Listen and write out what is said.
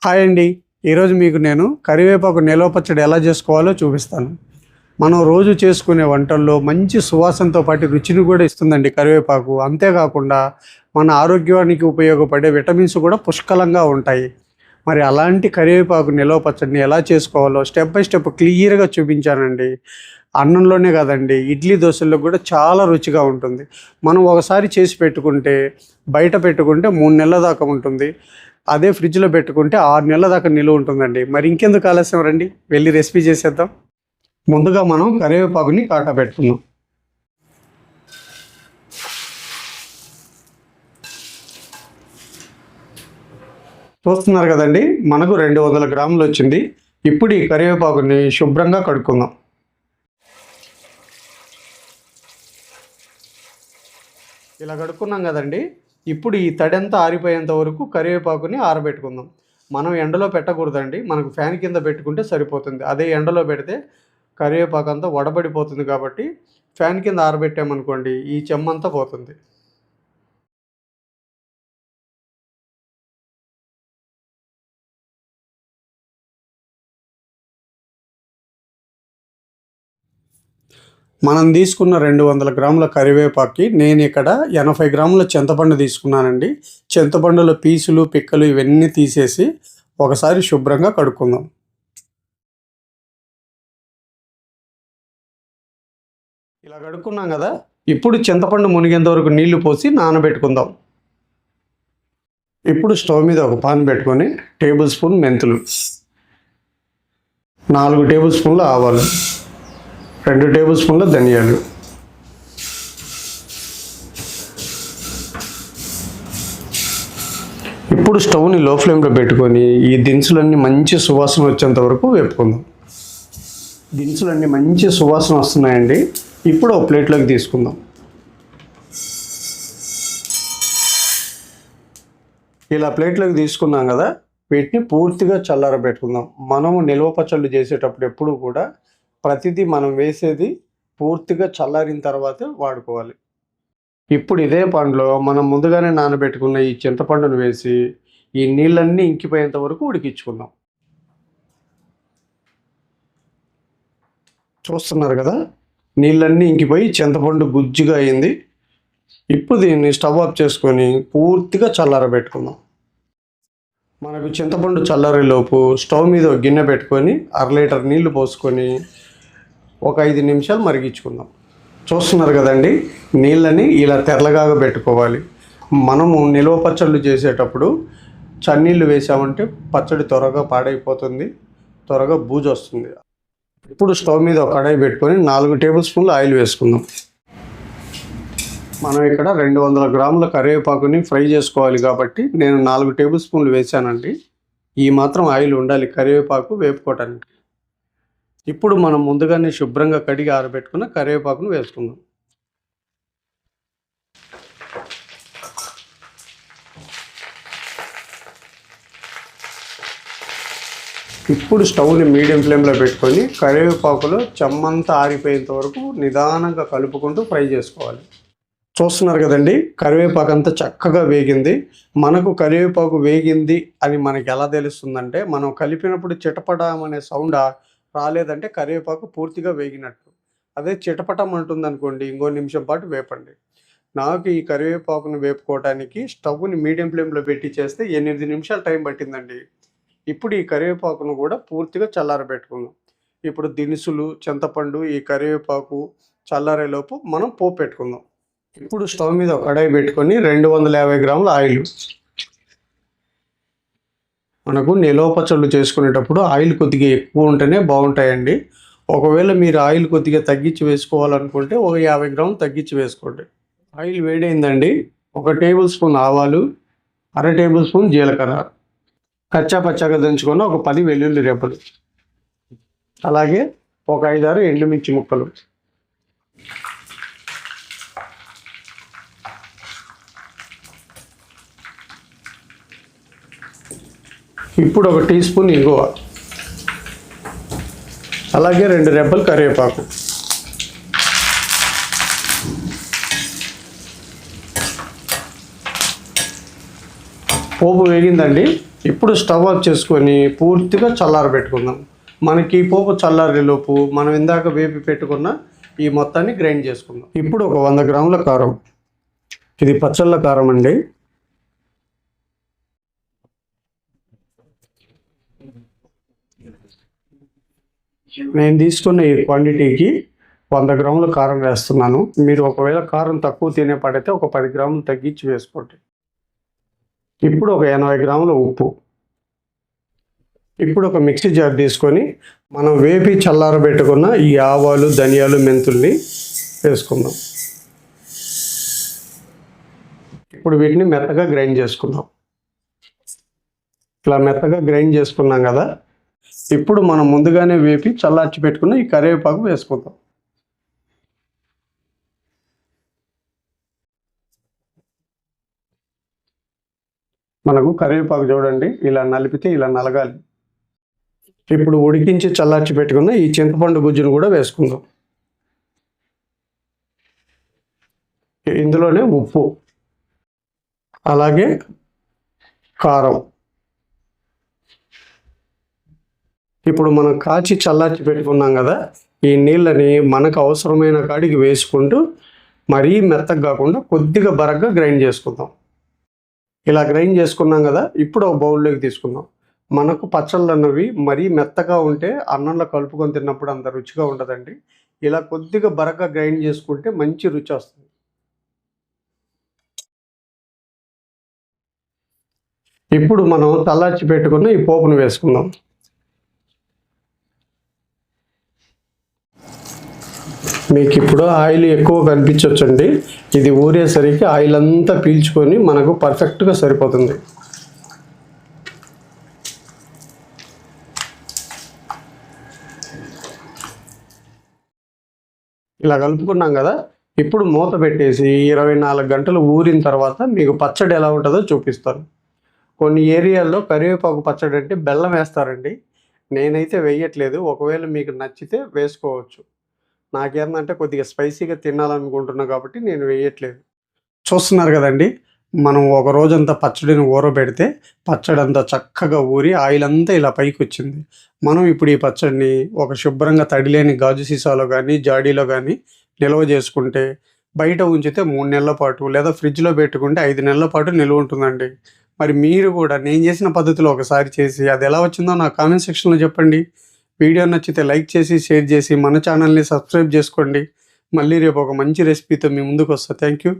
Hi అండి. ఈరోజు మీకు నేను కరివేపాకు నిలవ పచ్చడి ఎలా చేసుకోవాలో చూపిస్తాను. మనం రోజు చేసుకునే వంటల్లో మంచి సువాసనతో పాటు రుచిని కూడా ఇస్తుందండి కరివేపాకు. అంతేకాకుండా మన ఆరోగ్యానికి ఉపయోగపడే విటమిన్స్ కూడా పుష్కలంగా ఉంటాయి. మరి అలాంటి కరివేపాకు నిలవ పచ్చడిని ఎలా చేసుకోవాలో స్టెప్ బై స్టెప్ క్లియర్గా చూపించానండి. అన్నంలోనే కాదండి, ఇడ్లీ దోశల్లో కూడా చాలా రుచిగా ఉంటుంది. మనం ఒకసారి చేసి పెట్టుకుంటే బయట పెట్టుకుంటే 3 నెలల దాకా ఉంటుంది. అదే ఫ్రిడ్జ్లో పెట్టుకుంటే 6 నెలల దాకా నిలువ ఉంటుందండి. మరి ఇంకెందుకు ఆలస్యం, రండి వెళ్ళి రెసిపీ చేసేద్దాం. ముందుగా మనం కరివేపాకుని కాటా పెట్టుకుందాం. చూస్తున్నారు కదండి, మనకు 200 గ్రాములు వచ్చింది. ఇప్పుడు ఈ కరివేపాకుని శుభ్రంగా కడుక్కుందాం. ఇలా కడుక్కున్నాం కదండి. ఇప్పుడు ఈ తడంతా ఆరిపోయేంత వరకు కరివేపాకుని ఆరబెట్టుకుందాం. మనం ఎండలో పెట్టకూడదండి, మనకు ఫ్యాన్ కింద పెట్టుకుంటే సరిపోతుంది. అదే ఎండలో పెడితే కరివేపాకు అంతా వడబడిపోతుంది. కాబట్టి ఫ్యాన్ కింద ఆరబెట్టామనుకోండి ఈ చెమ్మంతా పోతుంది. మనం తీసుకున్న 200 గ్రాముల కరివేపాకుకి నేను ఇక్కడ 80 గ్రాముల చింతపండు తీసుకున్నానండి. చింతపండులో పీసులు పిక్కలు ఇవన్నీ తీసేసి ఒకసారి శుభ్రంగా కడుక్కుందాం. ఇలా కడుక్కున్నాం కదా, ఇప్పుడు చింతపండు మునిగేంత వరకు నీళ్లు పోసి నానబెట్టుకుందాం. ఇప్పుడు స్టవ్ మీద ఒక పాన్ పెట్టుకొని టేబుల్ స్పూన్ మెంతులు, 4 టేబుల్ స్పూన్ల ఆవాలు, 2 టేబుల్ స్పూన్ల ధనియాలు, ఇప్పుడు స్టవ్ని లో ఫ్లేమ్లో పెట్టుకొని ఈ దినుసులన్నీ మంచి సువాసన వచ్చేంత వరకు వేపుకుందాం. దినుసులన్నీ మంచి సువాసన వస్తున్నాయండి. ఇప్పుడు ఒక ప్లేట్లోకి తీసుకుందాం. ఇలా ప్లేట్లోకి తీసుకున్నాం కదా, వీటిని పూర్తిగా చల్లారబెట్టుకుందాం. మనము నిల్వ పచ్చళ్ళు చేసేటప్పుడు ఎప్పుడు కూడా ప్రతిదీ మనం వేసేది పూర్తిగా చల్లారిన తర్వాతే వాడుకోవాలి. ఇప్పుడు ఇదే పండులో మనం ముందుగానే నానబెట్టుకున్న ఈ చింతపండును వేసి ఈ నీళ్ళన్నీ ఇంకిపోయేంత వరకు ఉడికించుకుందాం. చూస్తున్నారు కదా, నీళ్ళన్నీ ఇంకిపోయి చింతపండు గుజ్జుగా అయింది. ఇప్పుడు దీన్ని స్టవ్ ఆఫ్ చేసుకొని పూర్తిగా చల్లారబెట్టుకుందాం. మనకు చింతపండు చల్లారేలోపు స్టవ్ మీద ఒక గిన్నె పెట్టుకొని 1/2 లీటర్ నీళ్లు పోసుకొని ఒక 5 నిమిషాలు మరిగించుకుందాం. చూస్తున్నారు కదండి, నీళ్ళని ఇలా తెల్లగా పెట్టుకోవాలి. మనము నిల్వ పచ్చళ్ళు చేసేటప్పుడు చన్నీళ్ళు వేసామంటే పచ్చడి త్వరగా పాడైపోతుంది, త్వరగా బూజు వస్తుంది. ఇప్పుడు స్టవ్ మీద ఒక కడాయి పెట్టుకొని 4 టేబుల్ స్పూన్ల ఆయిల్ వేసుకుందాం. మనం ఇక్కడ 200 గ్రాముల కరివేపాకుని ఫ్రై చేసుకోవాలి కాబట్టి నేను 4 టేబుల్ స్పూన్లు వేసానండి. ఈ మాత్రం ఆయిల్ ఉండాలి కరివేపాకు వేపుకోవటానికి. ఇప్పుడు మనం ముందుగానే శుభ్రంగా కడిగి ఆరబెట్టుకున్న కరివేపాకును వేసుకుందాం. ఇప్పుడు స్టవ్ని మీడియం ఫ్లేమ్లో పెట్టుకొని కరివేపాకులో చెమ్మంతా ఆరిపోయేంత వరకు నిదానంగా కలుపుకుంటూ ఫ్రై చేసుకోవాలి. చూస్తున్నారు కదండి, కరివేపాకు అంతా చక్కగా వేగింది. మనకు కరివేపాకు వేగింది అని మనకి ఎలా తెలుస్తుందంటే, మనం కలిపినప్పుడు చిటపటం అనే సౌండ్ రాలేదంటే కరివేపాకు పూర్తిగా వేగినట్టు. అదే చిటపటం అంటుంది అనుకోండి, ఇంకో నిమిషం పాటు వేపండి. నాకు ఈ కరివేపాకును వేపుకోవడానికి స్టవ్ని మీడియం ఫ్లేమ్లో పెట్టి చేస్తే 8 నిమిషాలు టైం పట్టిందండి. ఇప్పుడు ఈ కరివేపాకును కూడా పూర్తిగా చల్లారబెట్టుకుందాం. ఇప్పుడు దినుసులు, చింతపండు, ఈ కరివేపాకు చల్లారేలోపు మనం పోపు పెట్టుకుందాం. ఇప్పుడు స్టవ్ మీద ఒక కడాయి పెట్టుకొని 250 గ్రాముల ఆయిల్. మనకు నిల్వ పచ్చళ్ళు చేసుకునేటప్పుడు ఆయిల్ కొద్దిగా ఎక్కువ ఉంటేనే బాగుంటాయండి. ఒకవేళ మీరు ఆయిల్ కొద్దిగా తగ్గించి వేసుకోవాలనుకుంటే ఒక 50 గ్రాములు తగ్గించి వేసుకోండి. ఆయిల్ వేడైందండి. 1 టేబుల్ స్పూన్ ఆవాలు, 1/2 టేబుల్ స్పూన్ జీలకర్ర, కచ్చా పచ్చాగా దంచుకున్న ఒక 10 వెల్లుల్లి రెబ్బలు, అలాగే ఒక 5-6 ఎండుమిర్చి ముక్కలు, ఇప్పుడు 1 టీ స్పూన్ ఇంగువ, అలాగే 2 రెబ్బలు కరివేపాకు. పోపు వేగిందండి. ఇప్పుడు స్టవ్ ఆఫ్ చేసుకొని పూర్తిగా చల్లారబెట్టుకుందాం. మనకి పోపు చల్లారేలోపు మనం ఇందాక వేపి పెట్టుకున్న ఈ మొత్తాన్ని గ్రైండ్ చేసుకుందాం. ఇప్పుడు ఒక 100 గ్రాముల కారం, ఇది పచ్చళ్ళ కారం అండి. నేను తీసుకున్న ఈ క్వాంటిటీకి 100 గ్రాముల కారం వేస్తున్నాను. మీరు ఒకవేళ కారం తక్కువ తినే పడితే ఒక 10 గ్రాములు తగ్గించి వేసుకోండి. ఇప్పుడు ఒక 80 గ్రాముల ఉప్పు. ఇప్పుడు ఒక మిక్సీ జార్ తీసుకొని మనం వేపి చల్లారబెట్టుకున్న ఈ ఆవాలు, ధనియాలు, మెంతుల్ని వేసుకుందాం. ఇప్పుడు వీటిని మెత్తగా గ్రైండ్ చేసుకుందాం. ఇట్లా మెత్తగా గ్రైండ్ చేసుకున్నాం కదా, ఇప్పుడు మనం ముందుగానే వేపి చల్లార్చి పెట్టుకున్న ఈ కరివేపాకు వేసుకుందాం. మనకు కరివేపాకు చూడండి, ఇలా నలిపితే ఇలా నలగాలి. ఇప్పుడు ఉడికించి చల్లార్చి పెట్టుకున్న ఈ చింతపండు గుజ్జును కూడా వేసుకుందాం. ఇందులోనే ఉప్పు, అలాగే కారం. ఇప్పుడు మనం కాచి చల్లార్చి పెట్టుకున్నాం కదా, ఈ నీళ్ళని మనకు అవసరమైన కాడికి వేసుకుంటూ మరీ మెత్తగా కాకుండా కొద్దిగా బరగ్గా గ్రైండ్ చేసుకుందాం. ఇలా గ్రైండ్ చేసుకున్నాం కదా, ఇప్పుడు ఒక బౌల్లోకి తీసుకుందాం. మనకు పచ్చళ్ళు అన్నవి మరీ మెత్తగా ఉంటే అన్నంలో కలుపుకొని తిన్నప్పుడు అంత రుచిగా ఉండదండి. ఇలా కొద్దిగా బరగ్గా గ్రైండ్ చేసుకుంటే మంచి రుచి వస్తుంది. ఇప్పుడు మనం చల్లార్చి పెట్టుకున్న ఈ పోపును వేసుకుందాం. మీకు ఇప్పుడు ఆయిల్ ఎక్కువ కనిపించవచ్చండి. ఇది ఊరేసరికి ఆయిల్ అంతా పీల్చుకొని మనకు పర్ఫెక్ట్గా సరిపోతుంది. ఇలా కలుపుకున్నాం కదా, ఇప్పుడు మూత పెట్టేసి 24 గంటలు ఊరిన తర్వాత మీకు పచ్చడి ఎలా ఉంటుందో చూపిస్తాను. కొన్ని ఏరియాల్లో కరివేపాకు పచ్చడి అంటే బెల్లం వేస్తారండి. నేనైతే వేయట్లేదు. ఒకవేళ మీకు నచ్చితే వేసుకోవచ్చు. నాకేందంటే కొద్దిగా స్పైసీగా తినాలనుకుంటున్నా కాబట్టి నేను వేయట్లేదు. చూస్తున్నారు కదండి, మనం ఒక రోజంతా పచ్చడిని ఊరబెడితే పచ్చడి అంతా చక్కగా ఊరి ఆయిల్ అంతా ఇలా పైకి వచ్చింది. మనం ఇప్పుడు ఈ పచ్చడిని ఒక శుభ్రంగా తడిలేని గాజు సీసాలో కానీ జాడీలో కానీ నిల్వ చేసుకుంటే బయట ఉంచితే 3 నెలల పాటు, లేదా ఫ్రిడ్జ్లో పెట్టుకుంటే 5 నెలల పాటు నిల్వ ఉంటుందండి. మరి మీరు కూడా నేను చేసిన పద్ధతిలో ఒకసారి చేసి అది ఎలా వచ్చిందో నా కామెంట్ సెక్షన్లో చెప్పండి. వీడియో నచ్చితే లైక్ చేసి షేర్ చేసి మన ఛానల్ని సబ్స్క్రైబ్ చేసుకోండి. మళ్ళీ రేపు ఒక మంచి రెసిపీతో మీ ముందుకు వస్తా. Thank you.